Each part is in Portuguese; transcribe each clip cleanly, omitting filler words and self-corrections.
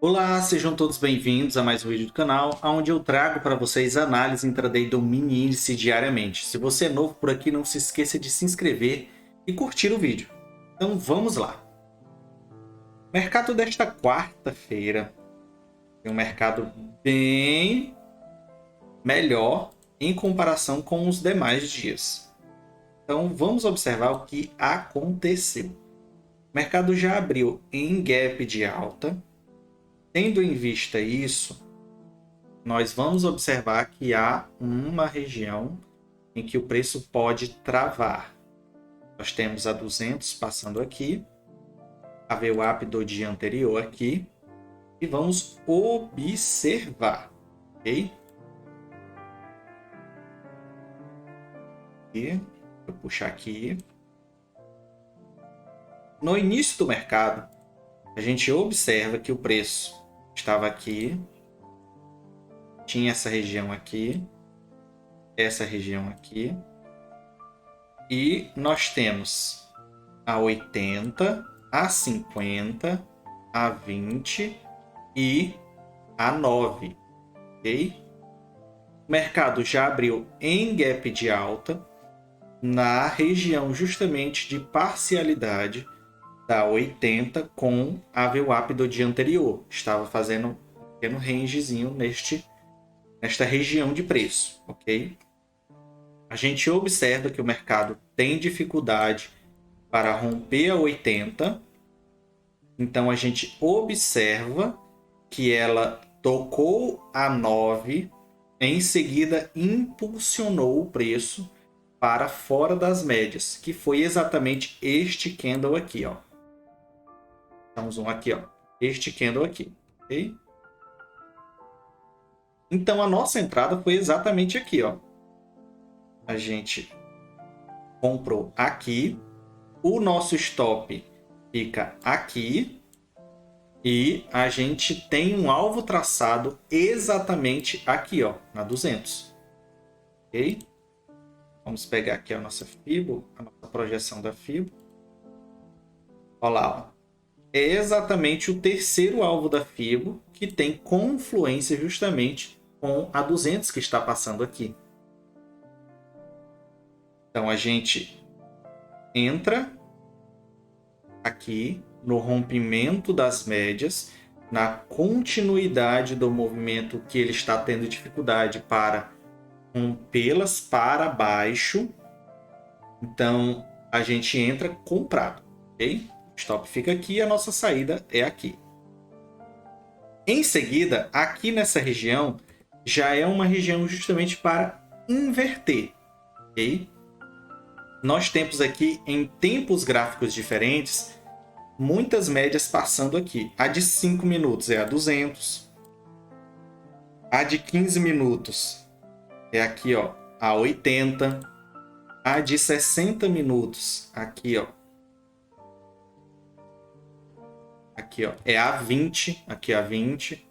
Olá, sejam todos bem-vindos a mais um vídeo do canal, onde eu trago para vocês a análise intraday do mini índice diariamente. Se você é novo por aqui, não se esqueça de se inscrever e curtir o vídeo. Então vamos lá. Mercado desta quarta-feira é um mercado bem melhor em comparação com os demais dias. Então vamos observar o que aconteceu. O mercado já abriu em gap de alta. Tendo em vista isso, nós vamos observar que há uma região em que o preço pode travar. Nós temos a 200 passando aqui, a VWAP do dia anterior aqui, e vamos observar, ok? E vou puxar aqui. No início do mercado, a gente observa que o preço estava aqui, tinha essa região aqui, e nós temos a 80, a 50, a 20 e a 9, ok? O mercado já abriu em gap de alta na região justamente de parcialidade da 80 com a VWAP do dia anterior. Estava fazendo um pequeno rangezinho nesta região de preço, ok? A gente observa que o mercado tem dificuldade para romper a 80. Então a gente observa que ela tocou a 9, em seguida impulsionou o preço para fora das médias, que foi exatamente este candle aqui, ó. Dá um zoom aqui, ó. Este candle aqui, ok? Então a nossa entrada foi exatamente aqui, ó. A gente comprou aqui, o nosso stop fica aqui e a gente tem um alvo traçado exatamente aqui, ó, na 200. Ok? Vamos pegar aqui a nossa FIBO, a nossa projeção da FIBO. Olha lá, ó. É exatamente o terceiro alvo da FIBO que tem confluência justamente com a 200 que está passando aqui. Então a gente entra aqui no rompimento das médias, na continuidade do movimento que ele está tendo dificuldade para rompê-las para baixo. Então a gente entra comprado, ok? O stop fica aqui, a nossa saída é aqui. Em seguida, aqui nessa região, já é uma região justamente para inverter, ok? Nós temos aqui, em tempos gráficos diferentes, muitas médias passando aqui. A de 5 minutos é a 200. A de 15 minutos é aqui, ó, a 80. A de 60 minutos, aqui, ó. Aqui, ó, é a 20. Aqui, a 20.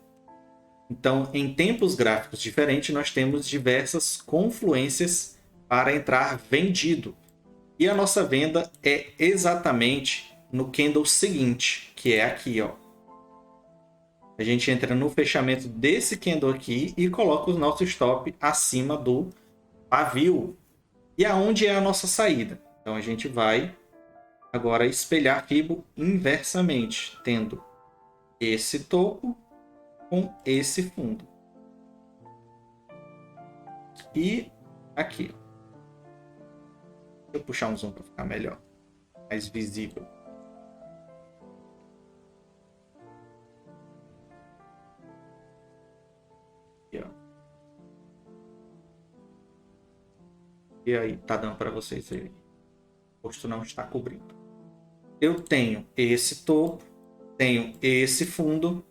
Então, em tempos gráficos diferentes, nós temos diversas confluências para entrar vendido. E a nossa venda é exatamente no candle seguinte, que é aqui, ó. A gente entra no fechamento desse candle aqui e coloca o nosso stop acima do pavio. E aonde é a nossa saída? Então a gente vai agora espelhar FIBO inversamente, tendo esse topo com esse fundo. E aqui, ó. Deixa eu puxar um zoom para ficar melhor, mais visível. Aqui, ó. E aí, tá dando para vocês aí? O posto não está cobrindo. Eu tenho esse topo, tenho esse fundo.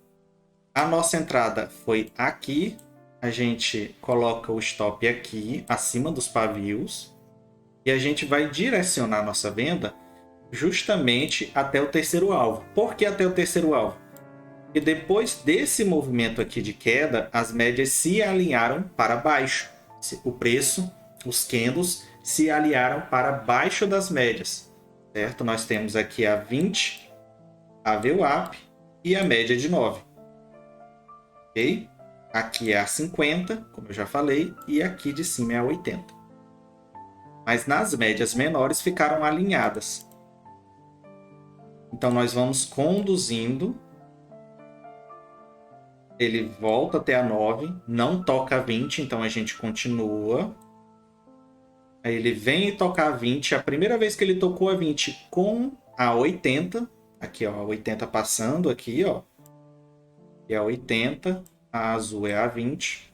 A nossa entrada foi aqui. A gente coloca o stop aqui, acima dos pavios. E a gente vai direcionar a nossa venda justamente até o terceiro alvo. Por que até o terceiro alvo? Porque depois desse movimento aqui de queda, as médias se alinharam para baixo. O preço, os candles, se alinharam para baixo das médias. Certo? Nós temos aqui a 20, a VWAP e a média de 9. ok? Aqui é a 50, como eu já falei, e aqui de cima é a 80. Mas nas médias menores ficaram alinhadas. Então nós vamos conduzindo. Ele volta até a 9, não toca a 20, então a gente continua. Aí ele vem e toca a 20. A primeira vez que ele tocou a 20 com a 80, aqui ó, a 80 passando aqui, ó. E a 80, a azul é a 20.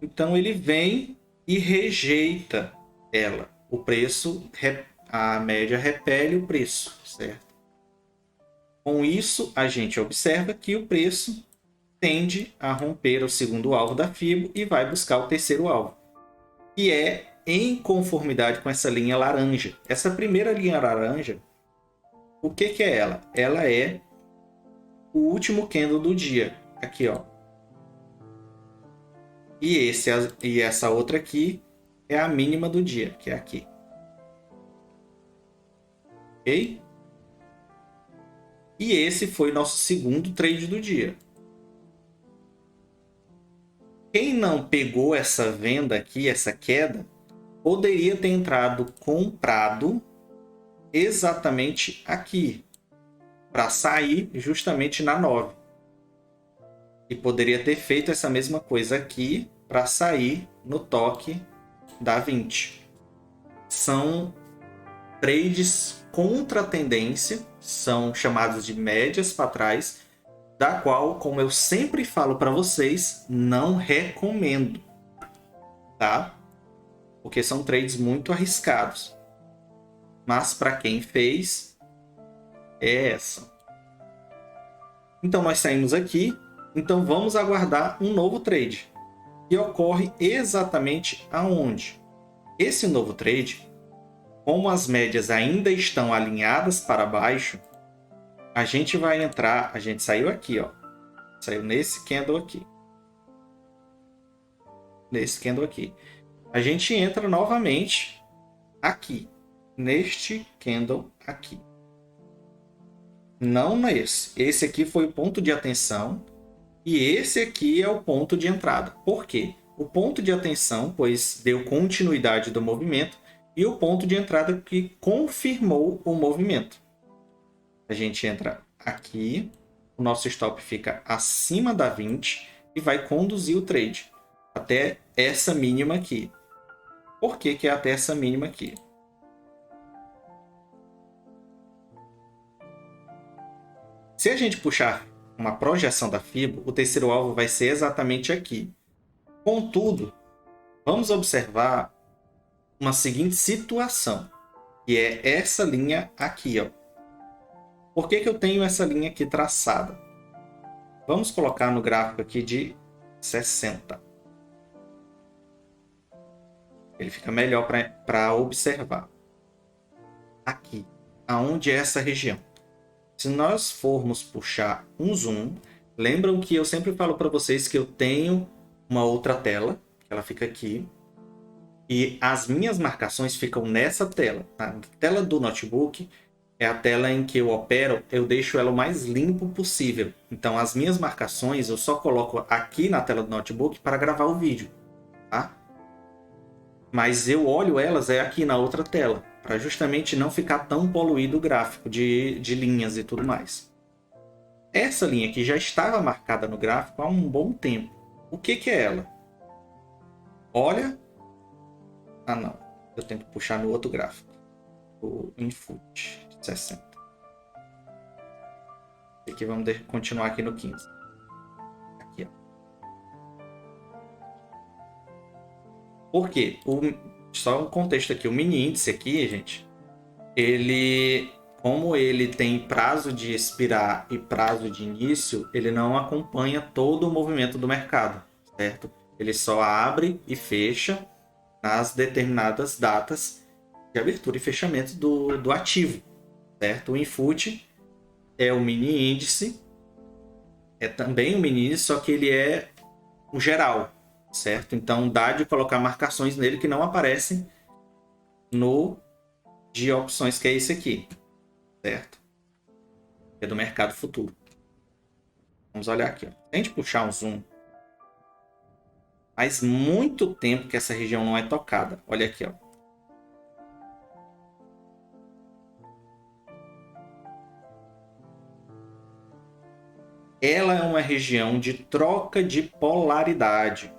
Então ele vem e rejeita ela. O preço, a média repele o preço, certo? Com isso, a gente observa que o preço tende a romper o segundo alvo da FIBO e vai buscar o terceiro alvo, que é em conformidade com essa linha laranja. Essa primeira linha laranja, o que, que é ela? Ela é o último candle do dia. Aqui, ó. E essa outra aqui é a mínima do dia, que é aqui. Ok? E esse foi nosso segundo trade do dia. Quem não pegou essa venda aqui, essa queda, poderia ter entrado comprado exatamente aqui, para sair justamente na 9. E poderia ter feito essa mesma coisa aqui para sair no toque da 20. São trades contra a tendência, são chamados de médias para trás, da qual, como eu sempre falo para vocês, não recomendo, tá? Porque são trades muito arriscados. Mas para quem fez, é essa. Então nós saímos aqui, então vamos aguardar um novo trade. E ocorre exatamente aonde? Esse novo trade, como as médias ainda estão alinhadas para baixo, a gente vai entrar, a gente saiu aqui, ó. Saiu nesse candle aqui. Nesse candle aqui. A gente entra novamente aqui, neste candle aqui. Não nesse. Esse aqui foi o ponto de atenção e esse aqui é o ponto de entrada. Por quê? O ponto de atenção, pois deu continuidade do movimento, e o ponto de entrada que confirmou o movimento. A gente entra aqui, o nosso stop fica acima da 20 e vai conduzir o trade até essa mínima aqui. Por que que é até essa mínima aqui? Se a gente puxar uma projeção da FIBO, o terceiro alvo vai ser exatamente aqui. Contudo, vamos observar uma seguinte situação, que é essa linha aqui, ó. Por que que eu tenho essa linha aqui traçada? Vamos colocar no gráfico aqui de 60. Ele fica melhor para observar. Aqui, aonde é essa região? Se nós formos puxar um zoom, lembram que eu sempre falo para vocês que eu tenho uma outra tela, que ela fica aqui, e as minhas marcações ficam nessa tela. A tela do notebook é a tela em que eu opero, eu deixo ela o mais limpo possível. Então as minhas marcações eu só coloco aqui na tela do notebook para gravar o vídeo, tá? Mas eu olho elas aqui na outra tela, para justamente não ficar tão poluído o gráfico de linhas e tudo mais. Essa linha aqui já estava marcada no gráfico há um bom tempo. O que que é ela? Olha... Ah, não. Eu tenho que puxar no outro gráfico. O Infoot 60. E aqui vamos continuar aqui no 15. Aqui, ó. Por quê? Só um contexto aqui. O mini índice aqui, gente, como ele tem prazo de expirar e prazo de início, ele não acompanha todo o movimento do mercado, certo? Ele só abre e fecha nas determinadas datas de abertura e fechamento do ativo, certo? O Infoot é o mini índice, é também um mini índice, só que ele é um geral, certo? Então dá de colocar marcações nele que não aparecem no de opções, que é esse aqui, certo? É do mercado futuro. Vamos olhar aqui. Ó. Se a gente puxar um zoom, faz muito tempo que essa região não é tocada. Olha aqui, ó. Ela é uma região de troca de polaridade.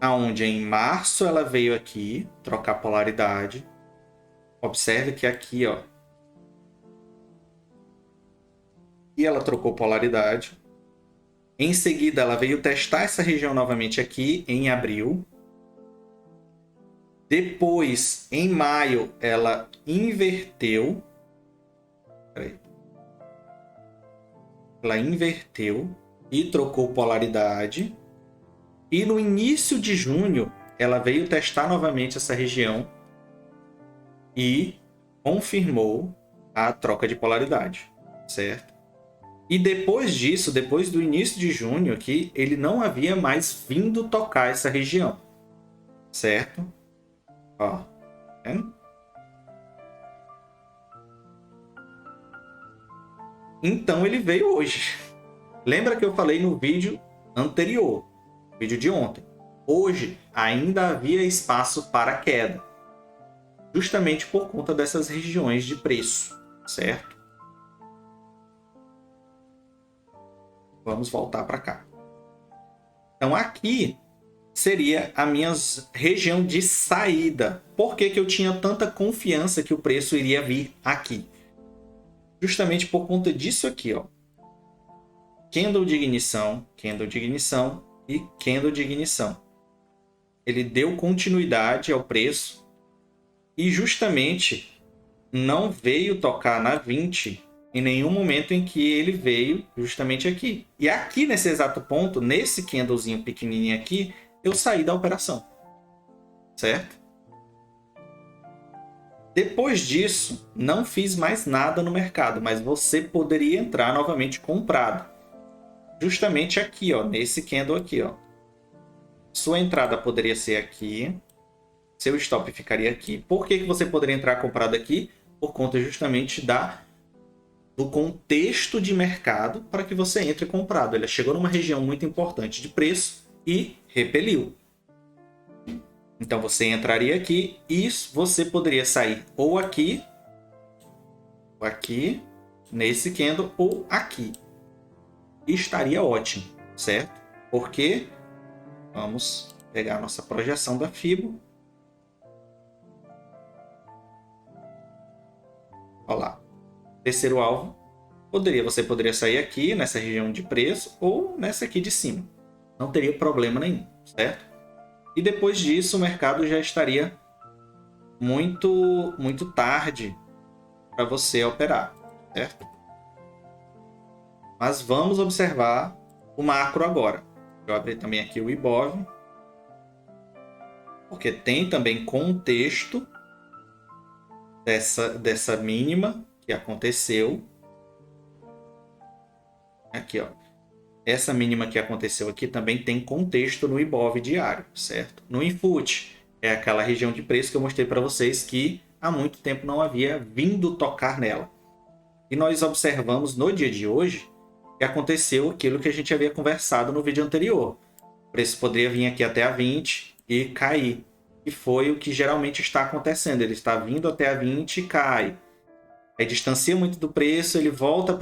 Aonde em março ela veio aqui trocar polaridade. Observe que aqui, ó. E ela trocou polaridade. Em seguida, ela veio testar essa região novamente aqui em abril. Depois, em maio, ela inverteu. Peraí. Ela inverteu e trocou polaridade. E no início de junho, ela veio testar novamente essa região e confirmou a troca de polaridade, certo? E depois disso, depois do início de junho aqui, ele não havia mais vindo tocar essa região, certo? Ó, vendo? Então ele veio hoje. Lembra que eu falei no vídeo anterior, vídeo de ontem? Hoje ainda havia espaço para queda, justamente por conta dessas regiões de preço, certo? Vamos voltar para cá. Então aqui seria a minha região de saída. Por que eu tinha tanta confiança que o preço iria vir aqui? Justamente por conta disso aqui, ó. Candle de ignição e candle de ignição. Ele deu continuidade ao preço e justamente não veio tocar na 20 em nenhum momento em que ele veio justamente aqui. E aqui nesse exato ponto, nesse candlezinho pequenininho aqui, eu saí da operação, certo? Depois disso, não fiz mais nada no mercado, mas você poderia entrar novamente comprado. Justamente aqui, ó, nesse candle aqui, ó. Sua entrada poderia ser aqui, seu stop ficaria aqui. Por que você poderia entrar comprado aqui? Por conta justamente do contexto de mercado para que você entre comprado. Ele chegou numa região muito importante de preço e repeliu. Então você entraria aqui e você poderia sair ou aqui, nesse candle, ou aqui. E estaria ótimo, certo? Porque vamos pegar a nossa projeção da FIBO. Olha lá. Terceiro alvo. Você poderia sair aqui, nessa região de preço, ou nessa aqui de cima. Não teria problema nenhum, certo? E depois disso, o mercado já estaria muito tarde para você operar, certo? Mas vamos observar o macro agora. Eu abri também aqui o IBOV, porque tem também contexto dessa mínima que aconteceu. Aqui, ó. Essa mínima que aconteceu aqui também tem contexto no IBOV diário, certo? No Infut, é aquela região de preço que eu mostrei para vocês que há muito tempo não havia vindo tocar nela. E nós observamos no dia de hoje que aconteceu aquilo que a gente havia conversado no vídeo anterior. O preço poderia vir aqui até a 20 e cair. E foi o que geralmente está acontecendo. Ele está vindo até a 20 e cai. Aí distancia muito do preço, ele volta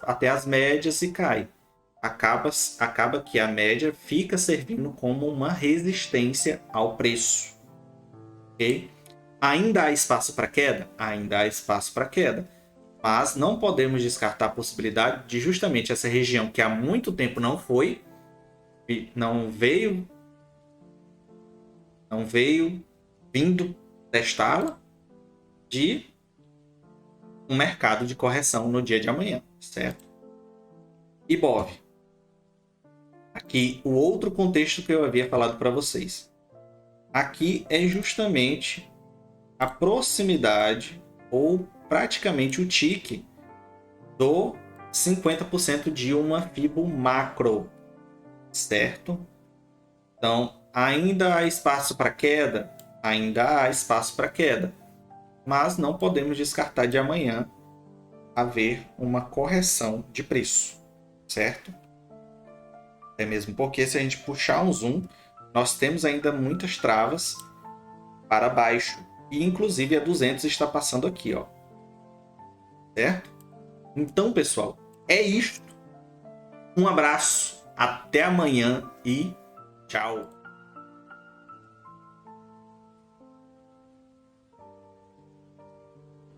até as médias e cai. Acaba que a média fica servindo como uma resistência ao preço. Okay? Ainda há espaço para queda? Ainda há espaço para queda. Mas não podemos descartar a possibilidade de justamente essa região que há muito tempo não veio vindo testá-la, de um mercado de correção no dia de amanhã, certo? IBOV. Aqui o outro contexto que eu havia falado para vocês. Aqui é justamente a proximidade ou praticamente o tique do 50% de uma FIBO macro, certo? Então, ainda há espaço para queda? Ainda há espaço para queda. Mas não podemos descartar de amanhã haver uma correção de preço, certo? Até mesmo porque se a gente puxar um zoom, nós temos ainda muitas travas para baixo. E inclusive a 200 está passando aqui, ó. Certo? Então, pessoal, é isto. Um abraço, até amanhã e tchau!